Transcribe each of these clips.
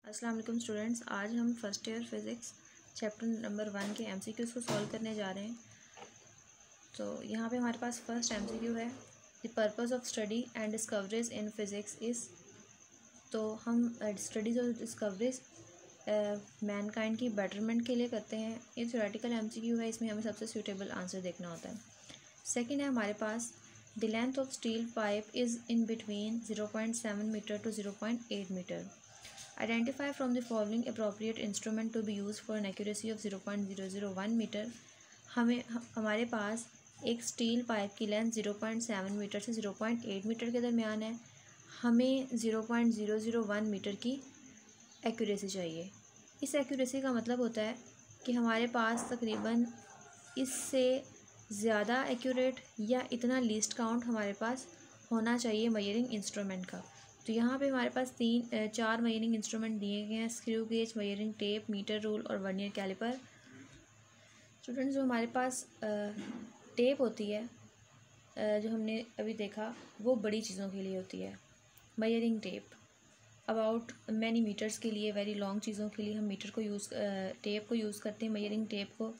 अस्सलाम वालेकुम स्टूडेंट्स, आज हम first year physics chapter number 1 के एमसीक्यूज़ को सॉल्व करने जा रहे हैं। तो यहाँ पे हमारे पास फर्स्ट एमसीक्यू है, the purpose of study and discoveries in physics is. तो हम स्टडीज़ और डिस्कवरीज मैनकाइंड की बेटरमेंट के लिए करते हैं। ये थ्योरेटिकल एमसीक्यू है, इसमें हमें सबसे सूटेबल आंसर देखना होता है। सेकेंड है हमारे पास, the length of steel pipe is in between 0.7 metre to 0.8 metre. Identify from the following appropriate instrument to be used for an accuracy of 0.001 metre. हमारे पास एक स्टील पाइप की लेंथ 0.7 मीटर से 0.8 मीटर के दरमियान है। हमें 0.001 मीटर की एक्यूरेसी चाहिए। इस एक्यूरेसी का मतलब होता है कि हमारे पास तकरीबन इससे ज़्यादा एक्यूरेट या इतना लीस्ट काउंट हमारे पास होना चाहिए मेजरिंग इंस्ट्रूमेंट का। तो यहाँ पे हमारे पास चार मेजरिंग इंस्ट्रूमेंट दिए गए हैं, screw gauge, measuring tape, metre rule और वर्नियर कैलिपर। स्टूडेंट्स, जो हमारे पास टेप होती है, जो हमने अभी देखा, वो बड़ी चीज़ों के लिए होती है। Measuring tape about many metres के लिए, वेरी लॉन्ग चीज़ों के लिए हम टेप को यूज़ करते हैं, मेजरिंग टेप को।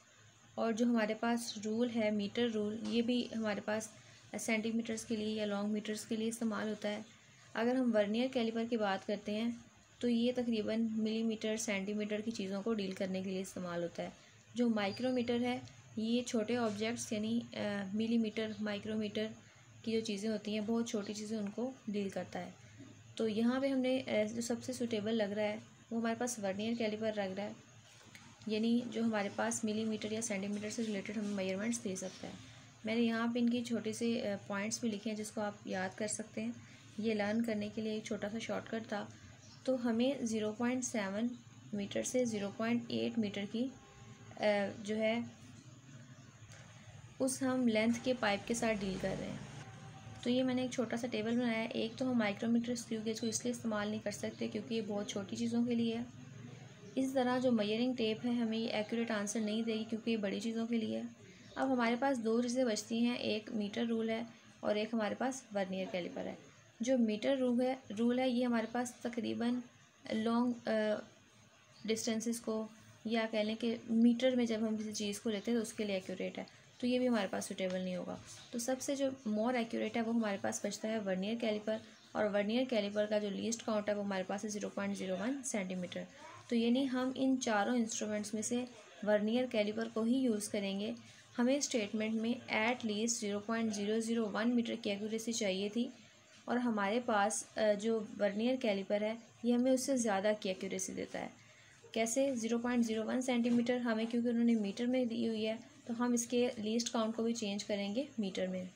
और जो हमारे पास रूल है, मीटर रूल, ये भी हमारे पास सेंटीमीटर्स के लिए या लॉन्ग मीटर्स के लिए इस्तेमाल होता है। अगर हम वर्नियर कैलिपर की बात करते हैं तो ये तकरीबन मिलीमीटर, सेंटीमीटर की चीज़ों को डील करने के लिए इस्तेमाल होता है। जो माइक्रोमीटर है, ये छोटे ऑब्जेक्ट्स यानी मिलीमीटर, माइक्रोमीटर की जो चीज़ें होती हैं, बहुत छोटी चीज़ें, उनको डील करता है। तो यहाँ पे हमने जो सबसे सूटेबल लग रहा है वो हमारे पास वर्नियर कैलिपर लग रहा है, यानी जो हमारे पास मिलीमीटर या सेंटीमीटर से रिलेटेड हमें मेजरमेंट्स दे सकता है। मैंने यहाँ पे इनकी छोटे से पॉइंट्स भी लिखे हैं जिसको आप याद कर सकते हैं। ये लर्न करने के लिए एक छोटा सा शॉर्टकट था। तो हमें 0.7 मीटर से 0.8 मीटर की जो है उस हम लेंथ के पाइप के साथ डील कर रहे हैं। तो ये मैंने एक छोटा सा टेबल बनाया है। एक तो हम माइक्रोमीटर स्क्रू गेज को इसलिए इस्तेमाल नहीं कर सकते क्योंकि ये बहुत छोटी चीज़ों के लिए है। इस तरह जो मेजरिंग टेप है हमें ये एक्यूरेट आंसर नहीं देगी क्योंकि ये बड़ी चीज़ों के लिए है। अब हमारे पास दो चीज़ें बचती हैं, एक मीटर रूल है और एक हमारे पास वर्नियर कैलिपर है। जो मीटर रूल है ये हमारे पास तकरीबन लॉन्ग डिस्टेंसेस को, या कह लें कि मीटर में जब हम किसी चीज़ को लेते हैं तो उसके लिए एक्यूरेट है, तो ये भी हमारे पास सूटेबल नहीं होगा। तो सबसे जो मोर एक्यूरेट है वो हमारे पास बचता है वर्नियर कैलिपर, और वर्नियर कैलिपर का जो लीस्ट काउंट है वो हमारे पास है 0.01 सेंटीमीटर। तो यानी हम इन चारों इंस्ट्रूमेंट्स में से वर्नियर कैलिपर को ही यूज़ करेंगे। हमें स्टेटमेंट में एट लीस्ट 0.001 मीटर की एक्यूरेसी चाहिए थी, और हमारे पास जो वर्नियर कैलिपर है ये हमें उससे ज़्यादा की एक्यूरेसी देता है। कैसे? 0.01 सेंटीमीटर हमें, क्योंकि उन्होंने मीटर में दी हुई है, तो हम इसके लीस्ट काउंट को भी चेंज करेंगे मीटर में।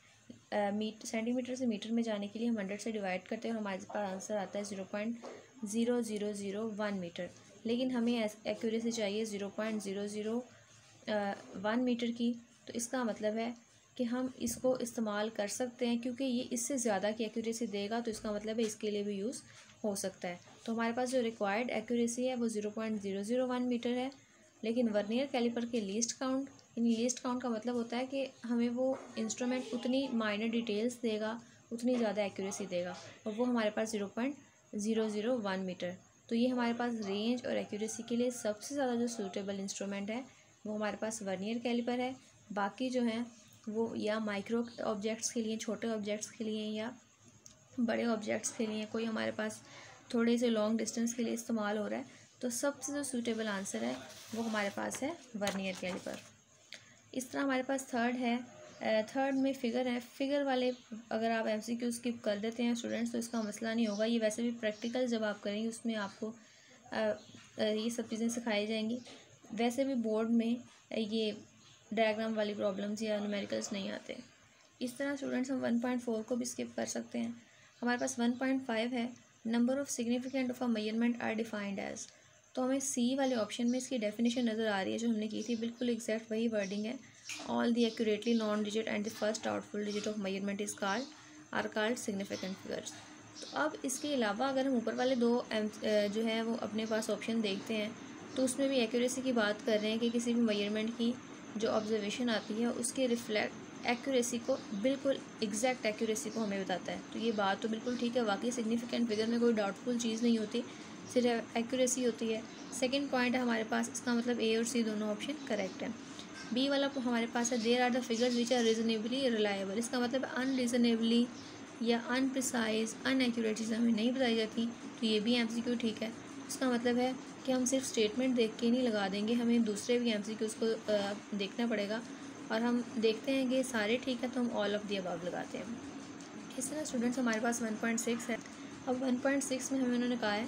सेंटीमीटर से मीटर में जाने के लिए हम 100 से डिवाइड करते हैं और हमारे पास आंसर आता है 0.0001 मीटर। लेकिन हमें एक्यूरेसी चाहिए 0.001 मीटर की। तो इसका मतलब है कि हम इसको इस्तेमाल कर सकते हैं, क्योंकि ये इससे ज़्यादा की एक्यूरेसी देगा, तो इसका मतलब है इसके लिए भी यूज़ हो सकता है। तो हमारे पास जो रिक्वायर्ड एक्यूरेसी है वो 0.001 मीटर है। लेकिन वर्नियर कैलिपर के लीस्ट काउंट, लीस्ट काउंट का मतलब होता है कि हमें वो इंस्ट्रूमेंट उतनी माइनर डिटेल्स देगा, उतनी ज़्यादा एक्यूरेसी देगा, और वो हमारे पास 0.001 मीटर। तो ये हमारे पास रेंज और एक्यूरेसी के लिए सबसे ज़्यादा जो सूटेबल इंस्ट्रूमेंट है वो हमारे पास वर्नियर कैलिपर है। बाकी जो हैं वो या माइक्रो ऑब्जेक्ट्स के लिए, छोटे ऑब्जेक्ट्स के लिए, या बड़े ऑब्जेक्ट्स के लिए, कोई हमारे पास थोड़े से लॉन्ग डिस्टेंस के लिए इस्तेमाल हो रहा है। तो सबसे जो सूटेबल आंसर है वो हमारे पास है वर्नियर कैलिपर। इस तरह हमारे पास थर्ड है। थर्ड में फिगर है। फिगर वाले अगर आप एमसीक्यू स्किप कर देते हैं स्टूडेंट्स तो इसका मसला नहीं होगा। ये वैसे भी प्रैक्टिकल जब आप करेंगे उसमें आपको ये सब चीज़ें सिखाई जाएंगी। वैसे भी बोर्ड में ये डायग्राम वाली प्रॉब्लम्स या न्यूमेरिकल्स नहीं आते। इस तरह स्टूडेंट्स हम 1.4 को भी स्किप कर सकते हैं। हमारे पास 1.5 है, number of significant of a measurement are defined as. तो हमें सी वाले ऑप्शन में इसकी डेफिनेशन नज़र आ रही है जो हमने की थी, बिल्कुल एग्जैक्ट वही वर्डिंग है। All the accurately non digit and the first doubtful digit of measurement is called significant figures. तो अब इसके अलावा अगर हम ऊपर वाले दो जो है वो अपने पास ऑप्शन देखते हैं तो उसमें भी एक्यूरेसी की बात कर रहे हैं कि किसी भी मेजरमेंट की जो ऑब्जर्वेशन आती है उसके रिफ्लेक्ट एक्यूरेसी को, बिल्कुल एग्जैक्ट एक्यूरेसी को हमें बताता है। तो ये बात तो बिल्कुल ठीक है, वाकई सिग्निफिकेंट फिगर में कोई डाउटफुल चीज़ नहीं होती। सिर्फ एक्यूरेसी होती है। सेकंड पॉइंट है हमारे पास, इसका मतलब ए और सी दोनों ऑप्शन करेक्ट है। बी वाला हमारे पास है there are the figures which are reasonably reliable, इसका मतलब अनरीजनेबली या अनप्रिसाइज अनएक्यूरेट चीज़ें हमें नहीं बताई जाती, तो ये भी एमसीक्यू ठीक है। इसका मतलब है कि हम सिर्फ स्टेटमेंट देख के नहीं लगा देंगे, हमें दूसरे भी एमसीक्यूज़ को देखना पड़ेगा, और हम देखते हैं कि सारे ठीक है तो हम ऑल ऑफ द अबव लगाते हैं। इस तरह स्टूडेंट्स हमारे पास 1.6 है। अब 1.6 में हमें उन्होंने कहा है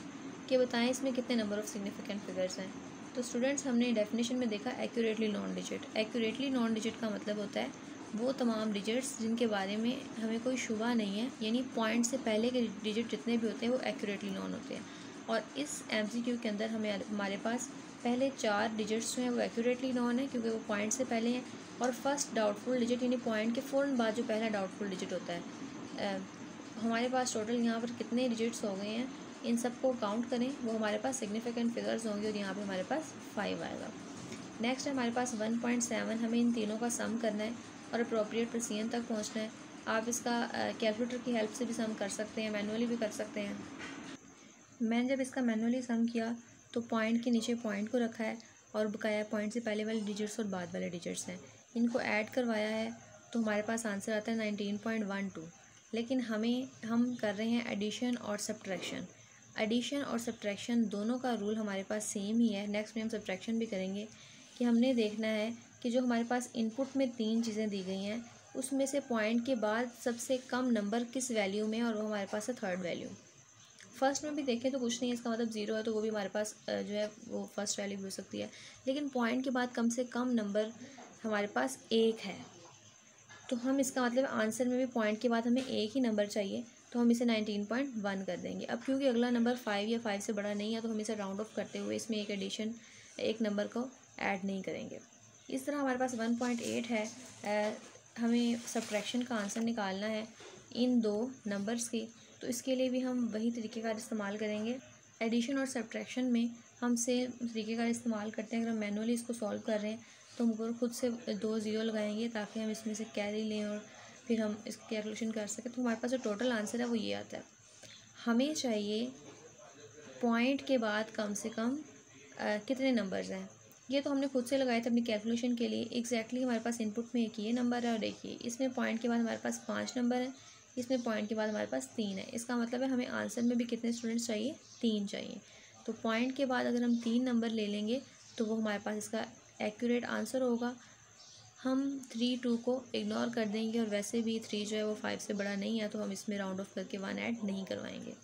कि बताएं इसमें कितने नंबर ऑफ़ सिग्निफिकेंट फिगर्स हैं। तो स्टूडेंट्स हमने डेफिनेशन में देखा accurately non digit. Accurately non digit का मतलब होता है वो तमाम डिजिट्स जिनके बारे में हमें कोई शुबा नहीं है, यानी पॉइंट से पहले के डिजिट जितने भी होते हैं वो एक्यूरेटली नॉन होते हैं। और इस एमसीक्यू के अंदर हमारे पास पहले 4 डिजिट्स जो हैं वो एक्यूरेटली नॉन है क्योंकि वो पॉइंट से पहले हैं, और फर्स्ट डाउटफुल डिजिट यानी पॉइंट के फ़ौरन बाद जो पहला डाउटफुल डिजिट होता है। हमारे पास टोटल यहाँ पर कितने डिजिट्स हो गए हैं, इन सब को काउंट करें, वो हमारे पास सिग्निफिकेंट फिगर्स होंगे और यहाँ पे हमारे पास 5 आएगा। नेक्स्ट है हमारे पास 1.7, हमें इन तीनों का सम करना है और अप्रोप्रिएट प्रेसिजन तक पहुँचना है। आप इसका कैलकुलेटर की हेल्प से भी सम कर सकते हैं, मैनुअली भी कर सकते हैं। मैंने जब इसका मैनुअली सम किया तो पॉइंट के नीचे पॉइंट को रखा है और बकाया पॉइंट से पहले वाले डिजिट्स और बाद वाले डिजिट्स हैं, इनको ऐड करवाया है, तो हमारे पास आंसर आता है 19.12। लेकिन हम कर रहे हैं एडिशन और सब्ट्रैक्शन। एडिशन और सब्ट्रैक्शन दोनों का रूल हमारे पास सेम ही है। नेक्स्ट में हम सब्ट्रैक्शन भी करेंगे कि हमने देखना है कि जो हमारे पास इनपुट में 3 चीज़ें दी गई हैं उसमें से पॉइंट के बाद सबसे कम नंबर किस वैल्यू में, और वो हमारे पास है थर्ड वैल्यू। फर्स्ट में भी देखें तो कुछ नहीं है, इसका मतलब 0 है तो वो भी हमारे पास जो है वो फर्स्ट वैल्यू भी हो सकती है, लेकिन पॉइंट के बाद कम से कम नंबर हमारे पास 1 है, तो हम इसका मतलब आंसर में भी पॉइंट के बाद हमें एक ही नंबर चाहिए, तो हम इसे 19.1 कर देंगे। अब क्योंकि अगला नंबर 5 या 5 से बड़ा नहीं है तो हम इसे राउंड ऑफ करते हुए इसमें एक नंबर को ऐड नहीं करेंगे। इस तरह हमारे पास 1.8 है। हमें सब्ट्रैक्शन का आंसर निकालना है इन 2 नंबर्स की, तो इसके लिए भी हम वही तरीक़ेकार इस्तेमाल करेंगे। एडिशन और सब्ट्रैक्शन में हम सेम तरीक़ेकार इस्तेमाल करते हैं। अगर हम मैनुअली इसको सॉल्व कर रहे हैं तो हम खुद से 2 ज़ीरो लगाएंगे ताकि हम इसमें से कैरी लें और फिर हम इसकी कैलकुलेशन कर सकें। तो हमारे पास जो टोटल आंसर है वो ये आता है। हमें चाहिए पॉइंट के बाद कम से कम कितने नंबर्स हैं, ये तो हमने खुद से लगाए थे अपनी कैलकुलेशन के लिए। एग्जैक्टली हमारे पास इनपुट में एक ये नंबर है और एक ये, इसमें पॉइंट के बाद हमारे पास 5 नंबर है, इसमें पॉइंट के बाद हमारे पास 3 है। इसका मतलब है हमें आंसर में भी कितने स्टूडेंट्स चाहिए, 3 चाहिए। तो पॉइंट के बाद अगर हम 3 नंबर ले लेंगे तो वो हमारे पास इसका एक्यूरेट आंसर होगा। हम 3 2 को इग्नोर कर देंगे, और वैसे भी 3 जो है वो 5 से बड़ा नहीं है तो हम इसमें राउंड ऑफ करके 1 ऐड नहीं करवाएंगे।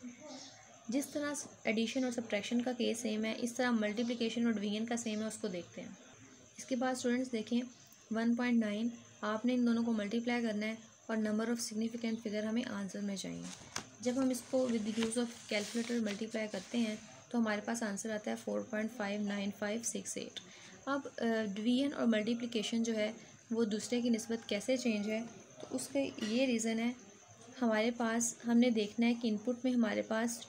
जिस तरह एडिशन और सब्ट्रैक्शन का केस सेम है, इस तरह मल्टीप्लिकेशन और डिवीजन का सेम है, उसको देखते हैं। इसके बाद स्टूडेंट्स देखें 1.9, आपने इन दोनों को मल्टीप्लाई करना है और नंबर ऑफ़ सिग्निफिकेंट फिगर हमें आंसर में चाहिए। जब हम इसको with the use of calculator multiply करते हैं तो हमारे पास आंसर आता है 4.59568। अब डिवीजन और मल्टीप्लिकेशन जो है वो दूसरे की निस्बत कैसे चेंज है, तो उसके ये रीज़न है, हमारे पास हमने देखना है कि इनपुट में हमारे पास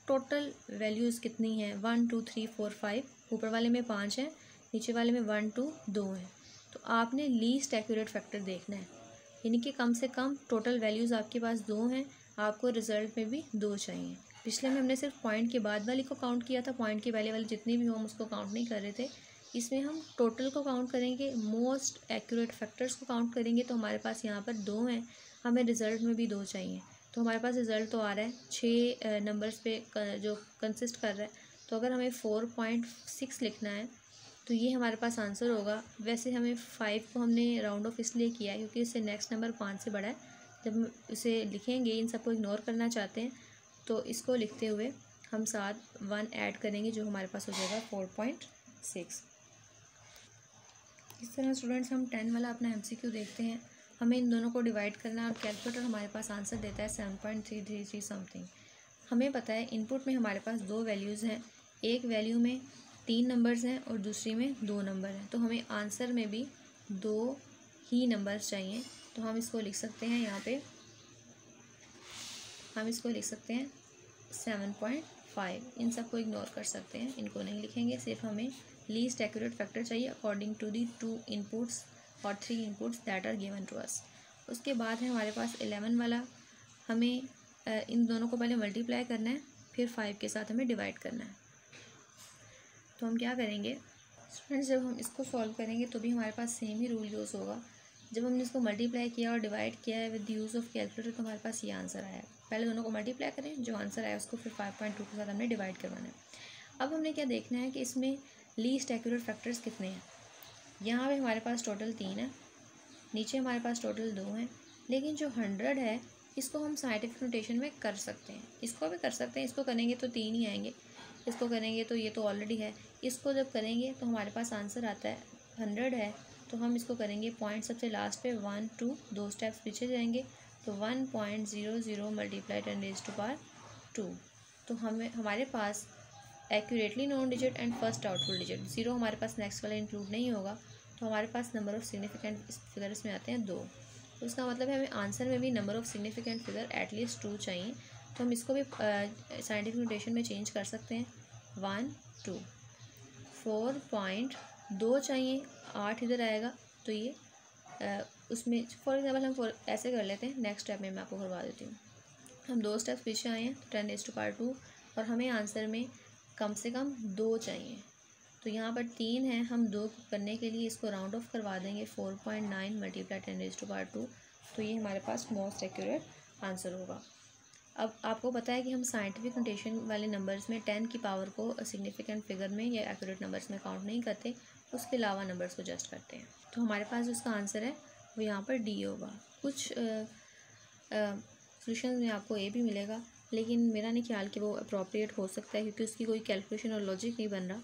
टोटल वैल्यूज़ कितनी हैं, 1 2 3 4 5, ऊपर वाले में 5 हैं, नीचे वाले में 1 2 2 हैं। तो आपने लीस्ट एक्यूरेट फैक्टर देखना है, यानी कि कम से कम टोटल वैल्यूज़ आपके पास 2 हैं, आपको रिज़ल्ट में भी 2 चाहिए। पिछले में हमने सिर्फ पॉइंट के बाद वाली को काउंट किया था, पॉइंट के पहले वाले जितने भी हो हम उसको काउंट नहीं कर रहे थे। इसमें हम टोटल को काउंट करेंगे, मोस्ट एक्यूरेट फैक्टर्स को काउंट करेंगे, तो हमारे पास यहाँ पर 2 हैं, हमें रिज़ल्ट में भी 2 चाहिए। तो हमारे पास रिज़ल्ट तो आ रहा है 6 नंबर्स पे जो कंसिस्ट कर रहा है, तो अगर हमें 4.6 लिखना है तो ये हमारे पास आंसर होगा। वैसे हमें 5 को हमने राउंड ऑफ इसलिए किया है क्योंकि इससे नेक्स्ट नंबर 5 से बड़ा है। जब हम इसे लिखेंगे, इन सबको इग्नोर करना चाहते हैं, तो इसको लिखते हुए हम साथ 1 ऐड करेंगे जो हमारे पास हो जाएगा 4.6। इस तरह स्टूडेंट्स हम 10 वाला अपना MCQ देखते हैं। हमें इन दोनों को डिवाइड करना है और कैलकुलेटर हमारे पास आंसर देता है 7.333 समथिंग। हमें पता है इनपुट में हमारे पास 2 वैल्यूज़ हैं, एक वैल्यू में 3 नंबर्स हैं और दूसरी में 2 नंबर हैं, तो हमें आंसर में भी 2 ही नंबर्स चाहिए। तो हम इसको लिख सकते हैं, यहाँ पे हम इसको लिख सकते हैं 7.5। इन सब को इग्नोर कर सकते हैं, इनको नहीं लिखेंगे, सिर्फ हमें लीस्ट एक्यूरेट फैक्टर चाहिए अकॉर्डिंग टू दी 2 इनपुट्स और 3 inputs that are given to us. उसके बाद है हमारे पास 11 वाला, हमें इन दोनों को पहले मल्टीप्लाई करना है, फिर 5 के साथ हमें डिवाइड करना है। तो हम क्या करेंगे स्टूडेंट्स, जब हम इसको सॉल्व करेंगे तो भी हमारे पास सेम ही रूल यूज़ होगा। जब हमने इसको मल्टीप्लाई किया और डिवाइड किया है विद यूज़ ऑफ कैलकुलेटर तो हमारे पास ये आंसर आया है। पहले दोनों को मल्टीप्लाई करें, जो आंसर आया उसको फिर 5.2 के साथ हमने डिवाइड करवाना है। अब हमने क्या देखना है कि इसमें लीस्ट एक्यूरेट फैक्टर्स कितने हैं। यहाँ पे हमारे पास टोटल 3 है, नीचे हमारे पास टोटल 2 हैं, लेकिन जो 100 है इसको हम साइंटिफिक नोटेशन में कर सकते हैं, इसको भी कर सकते हैं। इसको करेंगे तो 3 ही आएंगे, इसको करेंगे तो ये तो ऑलरेडी है, इसको जब करेंगे तो हमारे पास आंसर आता है 100 है। तो हम इसको करेंगे पॉइंट सबसे लास्ट पे 1 2 2 स्टेप्स पीछे जाएंगे तो 1.00 मल्टीप्लाई 10⁻²। तो हमारे पास accurately known digit and first doubtful digit, 0 हमारे पास नेक्स्ट वाला इंक्लूड नहीं होगा। तो हमारे पास नंबर ऑफ़ सिग्निफिकेंट फिगर्स में आते हैं 2। तो उसका मतलब है हमें आंसर में भी number of significant figure at least 2 चाहिए। तो हम इसको भी साइंटिफिक नोटेशन में चेंज कर सकते हैं 1 2 4.2 चाहिए, 8 इधर आएगा। तो ये उसमें फॉर एग्जांपल हम ऐसे कर लेते हैं। नेक्स्ट स्टेप में मैं आपको करवा देती हूँ। हम 2 स्टेप्स पीछे आए हैं तो 10⁻² और हमें आंसर में कम से कम 2 चाहिए। तो यहाँ पर 3 है, हम 2 करने के लिए इसको राउंड ऑफ करवा देंगे 4.9 मल्टीप्लाई 10⁻²। तो ये हमारे पास मोस्ट एक्यूरेट आंसर होगा। अब आपको पता है कि हम साइंटिफिक नोटेशन वाले नंबर्स में 10 की पावर को सिग्निफिकेंट फिगर में या एक्यूरेट नंबर्स में काउंट नहीं करते, उसके अलावा नंबर्स को जस्ट करते हैं। तो हमारे पास जो उसका आंसर है वो यहाँ पर डी होगा। कुछ सोल्यूशन में आपको ए भी मिलेगा, लेकिन मेरा नहीं ख्याल कि वो अप्रोप्रिएट हो सकता है क्योंकि उसकी कोई कैलकुलेशन और लॉजिक नहीं बन रहा।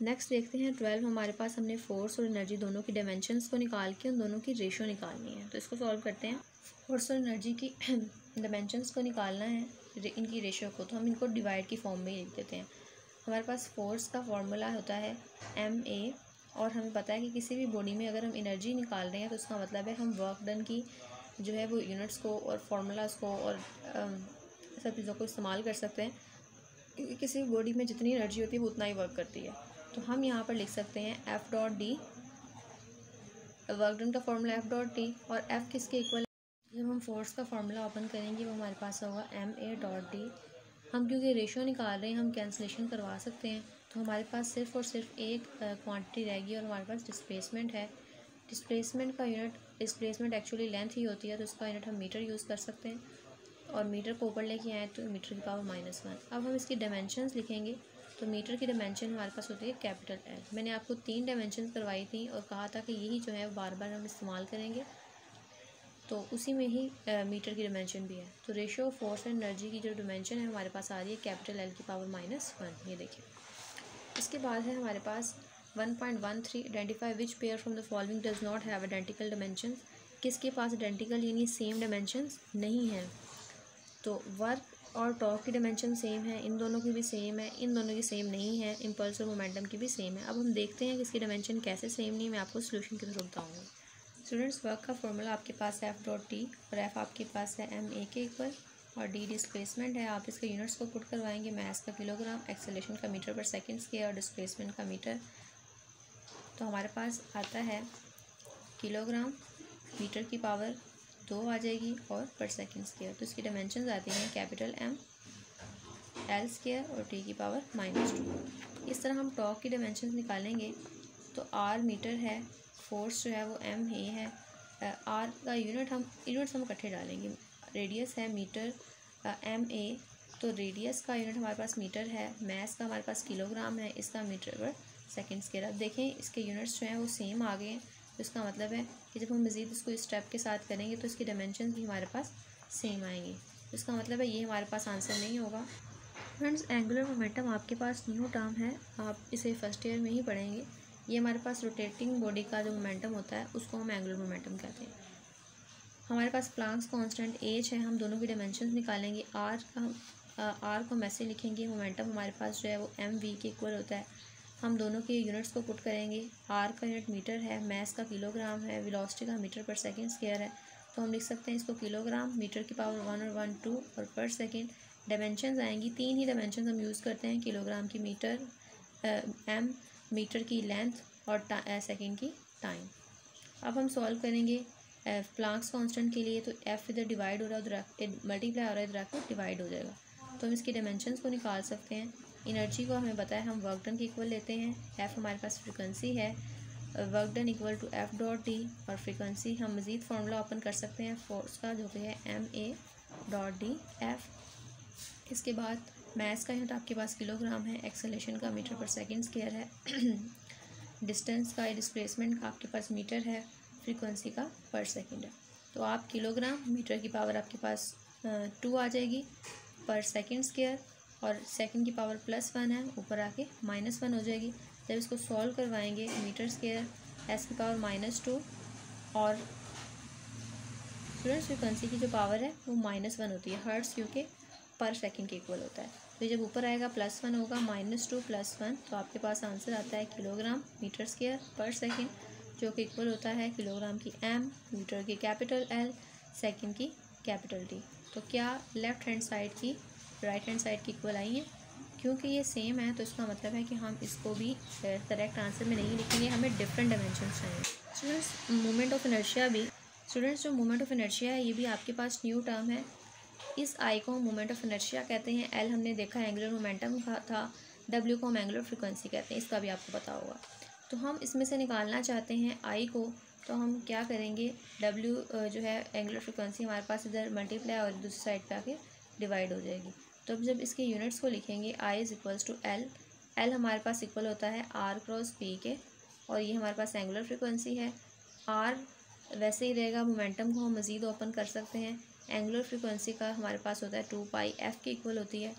नेक्स्ट देखते हैं 12। हमारे पास हमने फोर्स और एनर्जी दोनों की डायमेंशंस को निकाल के उन दोनों की रेशो निकालनी है। तो इसको सॉल्व करते हैं। फोर्स और एनर्जी की डायमेंशंस को निकालना है, इनकी रेशो को, तो हम इनको डिवाइड की फॉर्म में लिख देते हैं। हमारे पास फोर्स का फॉर्मूला होता है MA और हमें पता है कि किसी भी बॉडी में अगर हम एनर्जी निकाल रहे हैं तो उसका मतलब है हम वर्क डन की जो है वो यूनिट्स को और फार्मूलाज को और सब चीज़ों को इस्तेमाल कर सकते हैं, क्योंकि किसी भी बॉडी में जितनी एनर्जी होती है वो उतना ही वर्क करती है। तो हम यहाँ पर लिख सकते हैं F.D, वर्क डन का फॉर्मूला F.D और F किसके इक्वल। जब हम फोर्स का फार्मूला ओपन करेंगे वो हमारे पास होगा MA.D। हम क्योंकि रेशो निकाल रहे हैं हम कैंसलेशन करवा सकते हैं, तो हमारे पास सिर्फ और सिर्फ एक क्वांटिटी रहेगी और हमारे पास डिस्प्लेसमेंट है। डिस्प्लेसमेंट का यूनिट, डिस्प्लेसमेंट एक्चुअली लेंथ ही होती है, तो उसका यूनिट हम मीटर यूज़ कर सकते हैं और मीटर को ऊपर लेके आए तो मीटर की पावर -1। अब हम इसकी डायमेंशंस लिखेंगे तो मीटर की डायमेंशन हमारे पास होती है कैपिटल L। मैंने आपको 3 डायमेंशन करवाई थी और कहा था कि यही जो है बार बार हम इस्तेमाल करेंगे, तो उसी में ही मीटर की डायमेंशन भी है। तो ratio of force and energy की जो डायमेंशन है हमारे पास आ रही है कैपिटल L की पावर -1। ये देखिए। इसके बाद है हमारे पास 1.13 identify which pair from the following does not have identical dimension. किसके पास आइडेंटिकल यानी सेम डायमेंशंस नहीं है। तो वर्क और टॉर्क की डायमेंशन सेम है, इन दोनों की भी सेम है, इन दोनों की सेम नहीं है, इम्पल्स और मोमेंटम की भी सेम है। अब हम देखते हैं कि इसकी डायमेंशन कैसे सेम नहीं है, मैं आपको सोल्यूशन के थ्रू बताऊँगी। स्टूडेंट्स, वर्क का फॉर्मूला आपके पास है F.D और F आपके पास है MA के इक्वल और D डिस्प्लेसमेंट है। आप इसके यूनिट्स को पुट करवाएंगे, मास का किलोग्राम, एक्सेलरेशन का मीटर पर सेकेंड स्क्वायर और डिस्प्लेसमेंट का मीटर। तो हमारे पास आता है किलोग्राम, मीटर की पावर 2 आ जाएगी और पर सेकेंड स्क्वायर। तो इसकी डायमेंशन आती हैं कैपिटल M, L स्क्वायर और T की पावर -2। इस तरह हम टॉर्क की डायमेंशन निकालेंगे तो R मीटर है, फोर्स जो है वो MA है, R का यूनिट्स हम इकट्ठे डालेंगे। रेडियस है मीटर MA, तो रेडियस का यूनिट हमारे पास मीटर है, मास का हमारे पास किलोग्राम है, इसका मीटर पर सेकेंड स्क्वायर। अब देखें इसके यूनिट्स जो हैं वो सेम आ गए हैं, तो इसका मतलब है कि जब हम मज़ीद इसको इस स्टेप के साथ करेंगे तो इसकी डायमेंशन भी हमारे पास सेम आएंगी। तो इसका मतलब है ये हमारे पास आंसर नहीं होगा। फ्रेंड्स, एंगुलर मोमेंटम आपके पास न्यू टर्म है, आप इसे फर्स्ट ईयर में ही पढ़ेंगे। ये हमारे पास रोटेटिंग बॉडी का जो मोमेंटम होता है उसको हम एंगुलर मोमेंटम कहते हैं। हमारे पास प्लांक्स कांस्टेंट एच है, हम दोनों की डायमेंशंस निकालेंगे। आर को हम ऐसे लिखेंगे, मोमेंटम हमारे पास जो है वो MV के इक्वल होता है। हम दोनों के यूनिट्स को पुट करेंगे। आर का यूनिट मीटर है, मास का किलोग्राम है, वेलोसिटी का मीटर पर सेकेंड स्क्वायर है। तो हम लिख सकते हैं इसको किलोग्राम, मीटर की पावर 1 और 1 2 और पर सेकेंड। डायमेंशंस आएंगी, 3 ही डायमेंशंस हम यूज़ करते हैं, किलोग्राम की मीटर, M मीटर की लेंथ और सेकेंड की टाइम। अब हम सॉल्व करेंगे प्लांक्स कांस्टेंट के लिए, तो F इधर डिवाइड हो रहा है, उधर मल्टीप्लाई हो रहा है, इधर आकर डिवाइड हो जाएगा। तो हम इसकी डायमेंशंस को निकाल सकते हैं। एनर्जी को हमें पता है, हम वर्क डन के इक्वल लेते हैं। एफ हमारे पास फ्रीक्वेंसी है, work done equal to F dot D, और फ्रीक्वेंसी हम मज़ीद फार्मूला ओपन कर सकते हैं फोर्स का, जो कि है M A dot D F. इसके बाद मैस का यूनिट आपके पास किलोग्राम है, एक्सेलरेशन का मीटर पर सेकंड स्क्वायर है, डिस्टेंस का डिस्प्लेसमेंट का आपके पास मीटर है, फ्रीक्वेंसी का पर सेकंड है। तो आप किलोग्राम मीटर की पावर आपके पास 2 आ जाएगी पर सेकंड स्क्वायर, और सेकंड की पावर +1 है, ऊपर आके -1 हो जाएगी। जब इसको सॉल्व करवाएंगे मीटर स्क्वायर एस की पावर -2, और स्टूडेंट्स फ्रीक्वेंसी की जो पावर है वो -1 होती है हर्ट्स, क्योंकि पर सेकंड के इक्वल होता है। तो जब ऊपर आएगा +1 होगा, -2 + 1, तो आपके पास आंसर आता है किलोग्राम मीटर स्क्वायर पर सेकंड, जो कि इक्वल होता है किलोग्राम की एम, मीटर की कैपिटल एल, सेकंड की कैपिटल डी। तो क्या लेफ़्ट हैंड साइड की राइट हैंड साइड की इक्वल आई है? क्योंकि ये सेम है तो इसका मतलब है कि हम इसको भी करेक्ट आंसर में नहीं लिखेंगे, हमें डिफरेंट डायमेंशंस चाहिए। स्टूडेंट्स मोमेंट ऑफ इनर्शिया भी, स्टूडेंट्स जो मोमेंट ऑफ इनर्शिया है ये भी आपके पास न्यू टर्म है। इस आई को हम मोमेंट ऑफ इनर्शिया कहते हैं, एल हमने देखा एंगुलर मोमेंटम का था, डब्ल्यू को हम एंगुलर फ्रिक्वेंसी कहते हैं, इसका भी आपको पता होगा। तो हम इसमें से निकालना चाहते हैं आई को, तो हम क्या करेंगे, डब्ल्यू जो है एंगुलर फ्रिक्वेंसी हमारे पास इधर मल्टीप्लाई और दूसरी साइड पे आके डिवाइड हो जाएगी। तो अब जब इसके यूनिट्स को लिखेंगे, I is equals to L, L हमारे पास इक्वल होता है आर क्रॉस पी के, और ये हमारे पास एंगुलर फ्रिक्वेंसी है। आर वैसे ही रहेगा, मोमेंटम को हम मज़ीद ओपन कर सकते हैं। एंगुलर फ्रिक्वेंसी का हमारे पास होता है 2 पाई एफ के इक्वल होती है।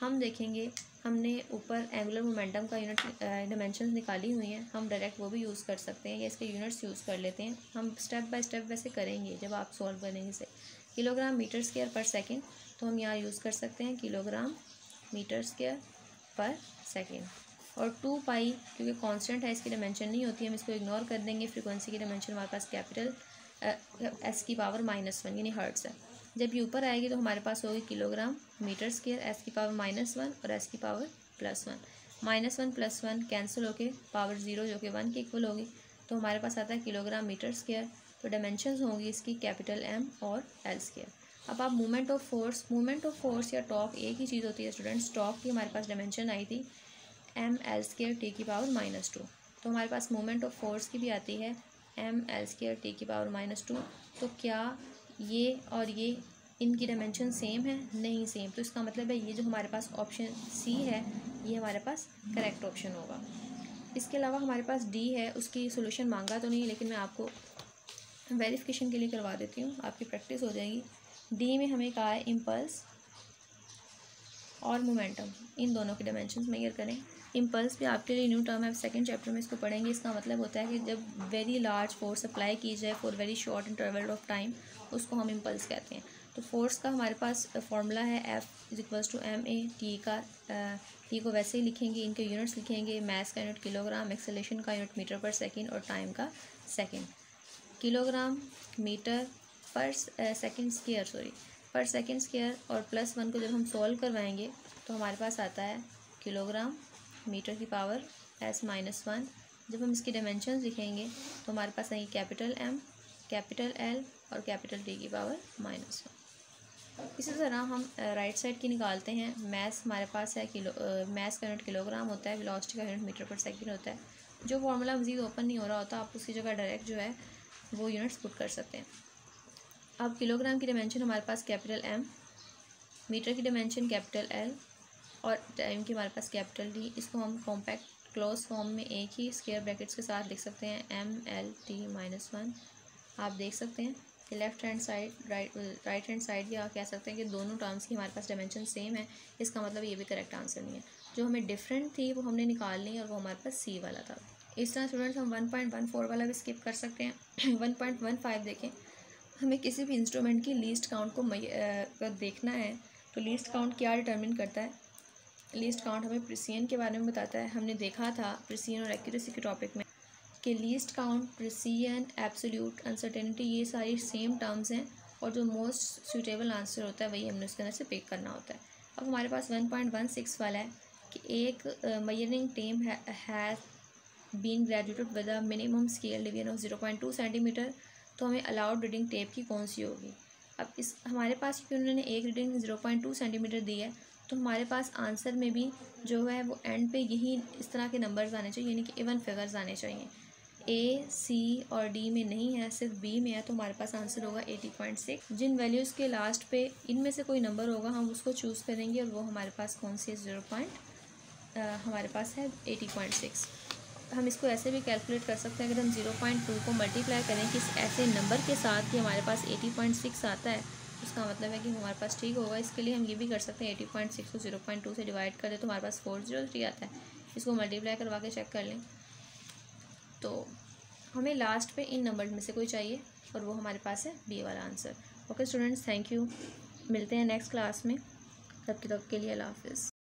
हम देखेंगे हमने ऊपर एंगुलर मोमेंटम का यूनिट डायमेंशंस निकाली हुई हैं, हम डायरेक्ट वो भी यूज़ कर सकते हैं या इसके यूनिट्स यूज़ कर लेते हैं। हम स्टेप बाय स्टेप वैसे करेंगे जब आप सॉल्व करेंगे से। किलोग्राम मीटर स्क्वायर पर सेकंड, तो हम यहाँ यूज़ कर सकते हैं किलोग्राम मीटर स्क्वायर पर सेकंड, और 2 पाई क्योंकि कांस्टेंट है इसकी डायमेंशन नहीं होती, हम इसको इग्नोर कर देंगे। फ्रीक्वेंसी की डायमेंशन हमारे पास कैपिटल एस की पावर -1 यानी हर्ट्स है। जब ये ऊपर आएगी तो हमारे पास होगी किलोग्राम मीटर स्क्वायर एस की पावर -1 और एस की पावर +1, -1 + 1 कैंसिल होके पावर 0 जो कि 1 के इक्वल होगी, तो हमारे पास आता है किलोग्राम मीटर स्क्वायर। तो डायमेंशंस होंगी इसकी कैपिटल एम और एल स्क्वायर। अब आप मूवमेंट ऑफ फोर्स या टॉर्क एक ही चीज़ होती है स्टूडेंट्स। टॉर्क की हमारे पास डायमेंशन आई थी एम एल स्क्वायर टी की पावर -2, तो हमारे पास मूवमेंट ऑफ फोर्स की भी आती है एम एल स्क्वायर टी की पावर -2। तो क्या ये और ये इनकी डायमेंशन सेम है? नहीं सेम, तो इसका मतलब है ये जो हमारे पास ऑप्शन सी है ये हमारे पास करेक्ट ऑप्शन होगा। इसके अलावा हमारे पास डी है, उसकी सोल्यूशन मांगा तो नहीं, लेकिन मैं आपको वेरिफिकेशन के लिए करवा देती हूँ, आपकी प्रैक्टिस हो जाएगी। डी में हमें कहा है इम्पल्स और मोमेंटम, इन दोनों के डायमेंशंस मेजर करें। इम्पल्स भी आपके लिए न्यू टर्म है, सेकंड चैप्टर में इसको पढ़ेंगे। इसका मतलब होता है कि जब वेरी लार्ज फोर्स अप्लाई की जाए for very short interval of time, उसको हम इम्पल्स कहते हैं। तो फोर्स का हमारे पास फार्मूला है F equals to M A, T का टी को वैसे ही लिखेंगे, इनके यूनिट्स लिखेंगे, मास का यूनिट किलोग्राम, एक्सेलरेशन का यूनिट मीटर पर सेकेंड और टाइम का सेकेंड। किलोग्राम मीटर पर सेकेंड स्क्वायर पर सेकेंड स्क्वायर, और +1 को जब हम सॉल्व करवाएंगे तो हमारे पास आता है किलोग्राम मीटर की पावर s-1। जब हम इसकी डायमेंशंस लिखेंगे तो हमारे पास आएंगे कैपिटल एम, कैपिटल एल और कैपिटल टी की पावर -1। इसी तरह हम राइट साइड की निकालते हैं। मैस हमारे पास है मैस का यूनिट किलोग्राम होता है, वेलोसिटी का यूनिट मीटर पर सेकेंड होता है। जो फार्मूला मज़ीद ओपन नहीं हो रहा होता, आप उसकी जगह डायरेक्ट जो है वो यूनिट्स पुट कर सकते हैं। अब किलोग्राम की डायमेंशन हमारे पास कैपिटल एम, मीटर की डायमेंशन कैपिटल एल और टाइम की हमारे पास कैपिटल डी। इसको हम कॉम्पैक्ट क्लोज फॉर्म में एक ही स्क्वायर ब्रैकेट्स के साथ लिख सकते हैं m/l/t-1। आप देख सकते हैं कि left hand side right hand side भी आप कह सकते हैं कि दोनों टर्म्स की हमारे पास डायमेंशन सेम है। इसका मतलब ये भी करेक्ट आंसर नहीं है। जो हमें डिफरेंट थी वो हमने निकाल ली और वो हमारे पास सी वाला था। इस तरह स्टूडेंट्स हम 1.14 वाला भी स्किप कर सकते हैं। 1.15 देखें, हमें किसी भी इंस्ट्रूमेंट की लीस्ट काउंट को देखना है तो लीस्ट काउंट क्या डिटरमिन करता है? लीस्ट काउंट हमें प्रिसिजन के बारे में बताता है। हमने देखा था प्रिसिजन और एक्यूरेसी के टॉपिक में कि least count, precision, absolute, uncertainty ये सारी सेम टर्म्स हैं और जो मोस्ट सूटेबल आंसर होता है वही हमने उसके अंदर से पिक करना होता है। अब हमारे पास 1.16 वाला है कि एक measuring team has been graduated with a minimum scale division of 0.2 centimetre. तो हमें अलाउड रीडिंग टेप की कौन सी होगी? अब इस हमारे पास क्योंकि उन्होंने एक रीडिंग 0.2 सेंटीमीटर दी है तो हमारे पास आंसर में भी जो है वो एंड पे यही इस तरह के नंबर्स आने चाहिए, यानी कि इवन फिगर्स आने चाहिए। ए, सी और डी में नहीं है, सिर्फ बी में है, तो हमारे पास आंसर होगा 80.6। जिन वैल्यूज़ के लास्ट पे इनमें से कोई नंबर होगा हम उसको चूज़ करेंगे, और वो हमारे पास कौन सी हमारे पास है 80.6। हम इसको ऐसे भी कैलकुलेट कर सकते हैं, अगर हम 0.2 को मल्टीप्लाई करें किस ऐसे नंबर के साथ कि हमारे पास 80.6 आता है, उसका मतलब है कि हमारे पास ठीक होगा। इसके लिए हम ये भी कर सकते हैं 80.6 को 0.2 से डिवाइड कर दे तो हमारे पास 403 आता है। इसको मल्टीप्लाई करवा के चेक कर लें, तो हमें लास्ट पे इन नंबर में से कोई चाहिए और वो हमारे पास है बी वाला answer. Okay students, thank you. मिलते हैं नेक्स्ट क्लास में, तब तक के लिए अल्लाह हाफिज़।